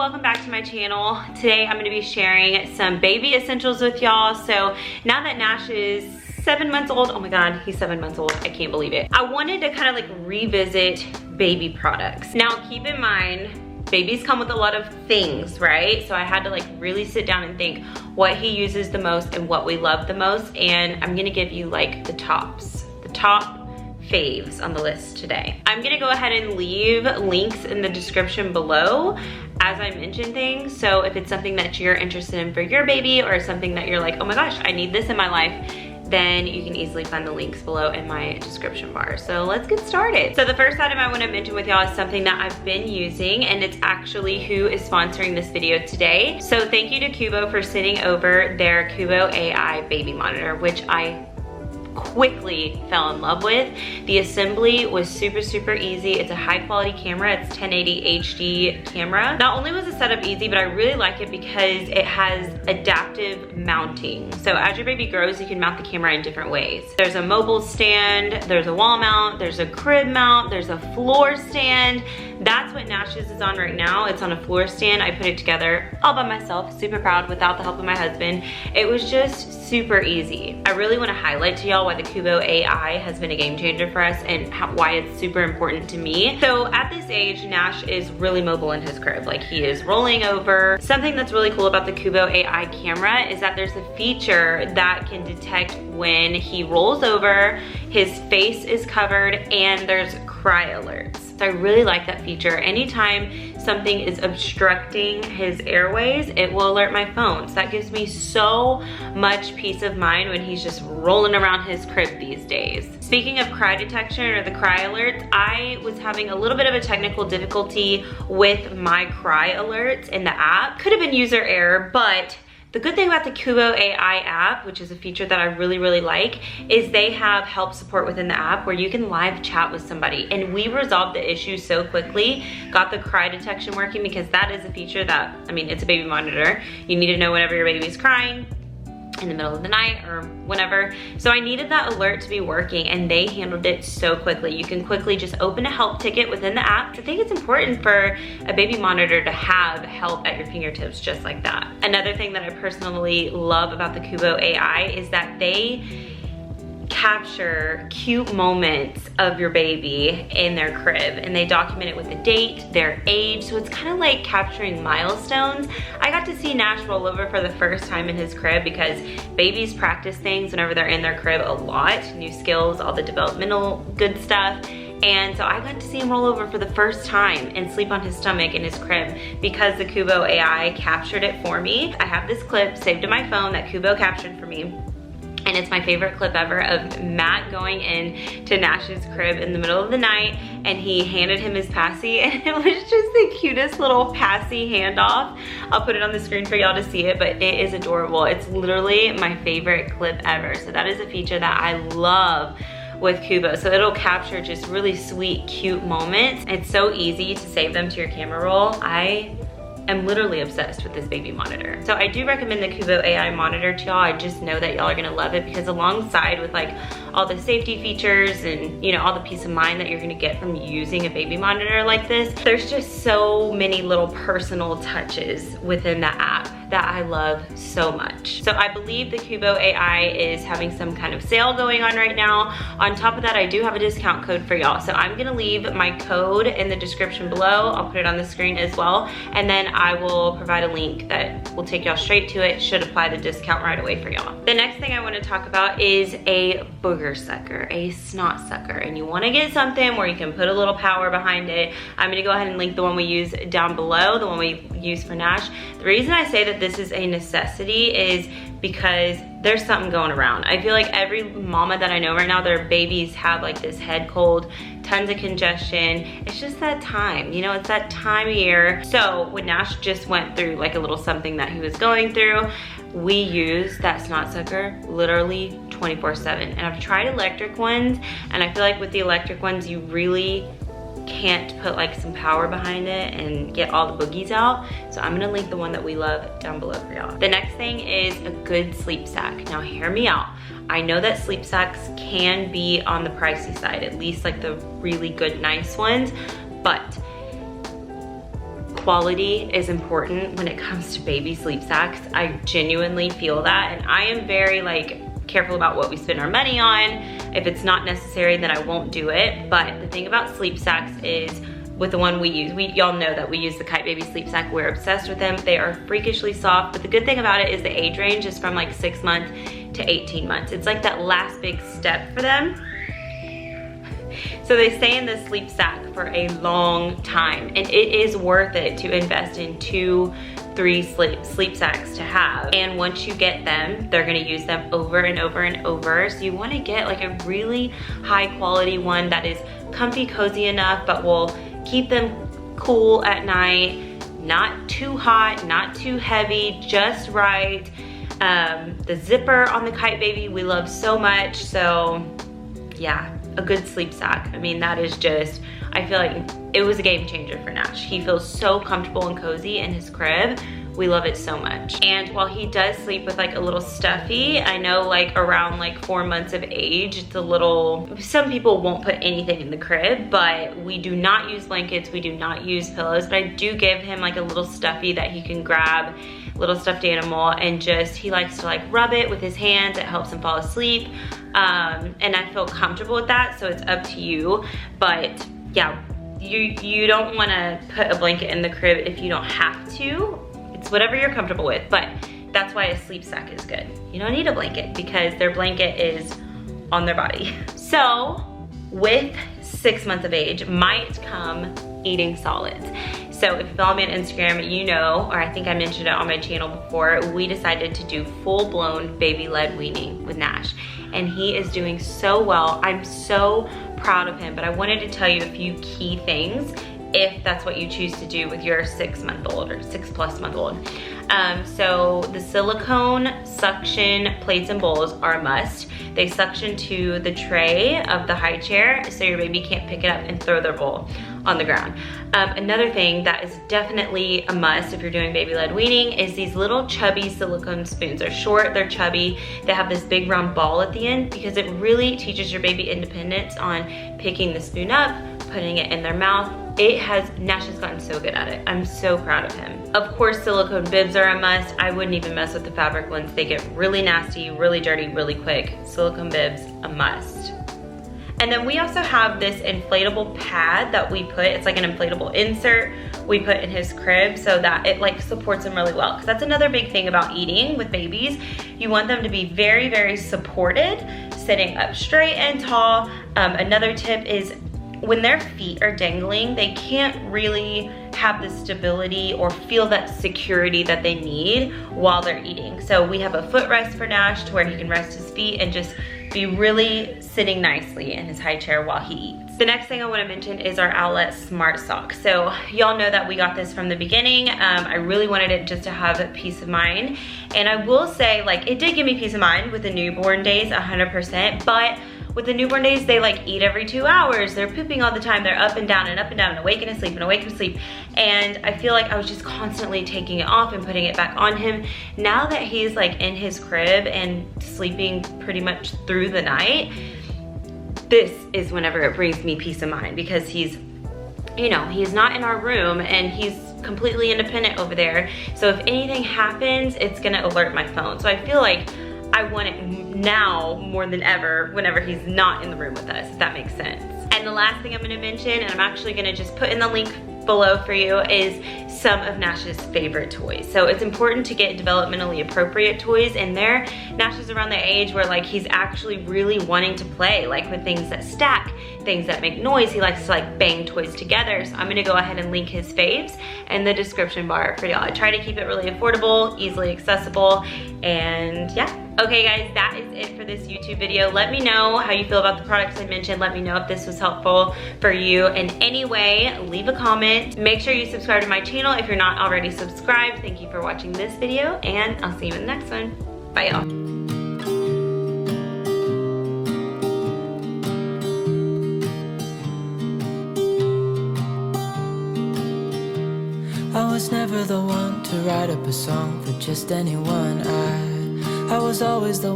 welcome back to my channel. Today I'm going to be sharing some baby essentials with y'all. So now that Nash is 7 months old, oh my god, he's 7 months old, I can't believe it. I wanted to kind of like revisit baby products. Now keep in mind, babies come with a lot of things, right? So I had to like really sit down and think what he uses the most and what we love the most, and I'm gonna give you like the top faves on the list today. I'm gonna go ahead and leave links in the description below as I mention things. So if it's something that you're interested in for your baby or something that you're like, oh my gosh, I need this in my life, then you can easily find the links below in my description bar. So let's get started. So the first item I wanna mention with y'all is something that I've been using, and it's actually who is sponsoring this video today. So thank you to Cubo for sending over their Cubo AI baby monitor, which I quickly fell in love with. The assembly was super easy. It's a high quality camera. It's 1080 HD camera. Not only was the setup easy, but I really like it because it has adaptive mounting. So as your baby grows, you can mount the camera in different ways. There's a mobile stand, there's a wall mount, there's a crib mount, there's a floor stand. That's what Nash's is on right now. It's on a floor stand. I put it together all by myself, super proud, without the help of my husband. It was just super easy. I really want to highlight to y'all why the Cubo AI has been a game changer for us and why it's super important to me. So at this age, Nash is really mobile in his crib. Like, he is rolling over. Something that's really cool about the Cubo AI camera is that there's a feature that can detect when he rolls over, his face is covered, and there's cry alerts. So I really like that feature. Anytime something is obstructing his airways, it will alert my phone. So that gives me so much peace of mind when he's just rolling around his crib these days. Speaking of cry detection or the cry alerts, I was having a little bit of a technical difficulty with my cry alerts in the app. Could have been user error, but the good thing about the Cubo AI app, which is a feature that I really like, is they have help support within the app where you can live chat with somebody. And we resolved the issue so quickly, got the cry detection working, because that is a feature that, I mean, it's a baby monitor. You need to know whenever your baby's crying in the middle of the night or whenever. So I needed that alert to be working, and they handled it so quickly. You can quickly just open a help ticket within the app. I think it's important for a baby monitor to have help at your fingertips just like that. Another thing that I personally love about the Cubo AI is that they capture cute moments of your baby in their crib, and they document it with the date, their age, so it's kind of like capturing milestones. I got to see Nash roll over for the first time in his crib because babies practice things whenever they're in their crib a lot, new skills, all the developmental good stuff. And so I got to see him roll over for the first time and sleep on his stomach in his crib because the Cubo AI captured it for me. I have this clip saved to my phone that Cubo captured for me. And it's my favorite clip ever of Matt going in to Nash's crib in the middle of the night, and he handed him his passy, and it was just the cutest little passy handoff. I'll put it on the screen for y'all to see it, but it is adorable. It's literally my favorite clip ever. So that is a feature that I love with Cubo. So it'll capture just really sweet, cute moments. It's so easy to save them to your camera roll. I am literally obsessed with this baby monitor. So I do recommend the Cubo AI monitor to y'all. I just know that y'all are gonna love it because alongside with like all the safety features and, you know, all the peace of mind that you're gonna get from using a baby monitor like this, there's just so many little personal touches within the app that I love so much. So I believe the Cubo AI is having some kind of sale going on right now. On top of that, I do have a discount code for y'all. So I'm gonna leave my code in the description below. I'll put it on the screen as well. And then I will provide a link that will take y'all straight to it. Should apply the discount right away for y'all. The next thing I wanna talk about is a booger sucker, a snot sucker. And you wanna get something where you can put a little power behind it. I'm gonna go ahead and link the one we use down below, the one we use for Nash. The reason I say that this is a necessity is because there's something going around. I feel like every mama that I know right now, their babies have like this head cold, tons of congestion. It's just that time, you know, it's that time of year. So when Nash just went through like a little something that he was going through, we use that snot sucker literally 24/7. And I've tried electric ones, and I feel like with the electric ones, you really can't put like some power behind it and get all the boogies out. So I'm gonna link the one that we love down below for y'all. The next thing is a good sleep sack. Now hear me out. I know that sleep sacks can be on the pricey side, at least like the really good, nice ones, but quality is important when it comes to baby sleep sacks. I genuinely feel that, and I am very like careful about what we spend our money on. If it's not necessary, then I won't do it. But the thing about sleep sacks is, with the one we use, y'all know that we use the Kite Baby sleep sack. We're obsessed with them. They are freakishly soft, but the good thing about it is the age range is from like 6 months to 18 months. It's like that last big step for them. So they stay in the sleep sack for a long time, and it is worth it to invest in 2-3 sleep sacks to have. And once you get them, they're gonna use them over and over and over. So you wanna get like a really high quality one that is comfy, cozy enough, but will keep them cool at night, not too hot, not too heavy, just right. The zipper on the Kite Baby we love so much. So yeah, a good sleep sack. I mean, that is just, I feel like it was a game changer for Nash. He feels so comfortable and cozy in his crib. We love it so much. And while he does sleep with like a little stuffy, I know like around like 4 months of age, it's a little, some people won't put anything in the crib, but we do not use blankets, we do not use pillows, but I do give him like a little stuffy that he can grab, little stuffed animal, and just, he likes to like rub it with his hands. It helps him fall asleep. And I feel comfortable with that, so it's up to you. But yeah, you don't wanna put a blanket in the crib if you don't have to. It's whatever you're comfortable with, but that's why a sleep sack is good. You don't need a blanket because their blanket is on their body. So with 6 months of age might come eating solids. So if you follow me on Instagram, you know, or I think I mentioned it on my channel before, we decided to do full-blown baby-led weaning with Nash. And he is doing so well. I'm so proud of him, but I wanted to tell you a few key things if that's what you choose to do with your 6-month-old or 6+ month old. So the silicone suction plates and bowls are a must. They suction to the tray of the high chair so your baby can't pick it up and throw their bowl on the ground. Another thing that is definitely a must if you're doing baby-led weaning is these little Chubby silicone spoons. They're short, they're chubby, they have this big round ball at the end because it really teaches your baby independence on picking the spoon up, putting it in their mouth. Nash has gotten so good at it. I'm so proud of him. Of course, silicone bibs are a must. I wouldn't even mess with the fabric ones. They get really nasty, really dirty, really quick. Silicone bibs, a must. And then we also have this inflatable pad that we put, it's like an inflatable insert we put in his crib so that it like supports him really well. Because that's another big thing about eating with babies. You want them to be very, very supported, sitting up straight and tall. Another tip is when their feet are dangling, they can't really have the stability or feel that security that they need while they're eating. So we have a footrest for Nash to where he can rest his feet and just be really sitting nicely in his high chair while he eats. The next thing I wanna mention is our Owlette Smart Sock. So y'all know that we got this from the beginning. I really wanted it just to have peace of mind. And I will say, like, it did give me peace of mind with the newborn days, 100%, but with the newborn days, they like eat every 2 hours. They're pooping all the time. They're up and down and up and down and awake and asleep and awake and asleep. And I feel like I was just constantly taking it off and putting it back on him. Now that he's like in his crib and sleeping pretty much through the night, this is whenever it brings me peace of mind because he's, you know, he's not in our room and he's completely independent over there. So if anything happens, it's gonna alert my phone. So I feel like I want it now more than ever whenever he's not in the room with us, if that makes sense. And the last thing I'm gonna mention, and I'm actually gonna just put in the link below for you, is some of Nash's favorite toys. So it's important to get developmentally appropriate toys in there. Nash is around the age where like he's actually really wanting to play, like with things that stack, things that make noise. He likes to like bang toys together. So I'm gonna go ahead and link his faves in the description bar for y'all. I try to keep it really affordable, easily accessible, and yeah. Okay guys, that is it for this YouTube video. Let me know how you feel about the products I mentioned. Let me know if this was helpful for you in any way. Leave a comment. Make sure you subscribe to my channel if you're not already subscribed. Thank you for watching this video, and I'll see you in the next one. Bye y'all. I was never the one to write up a song for just anyone. I was always the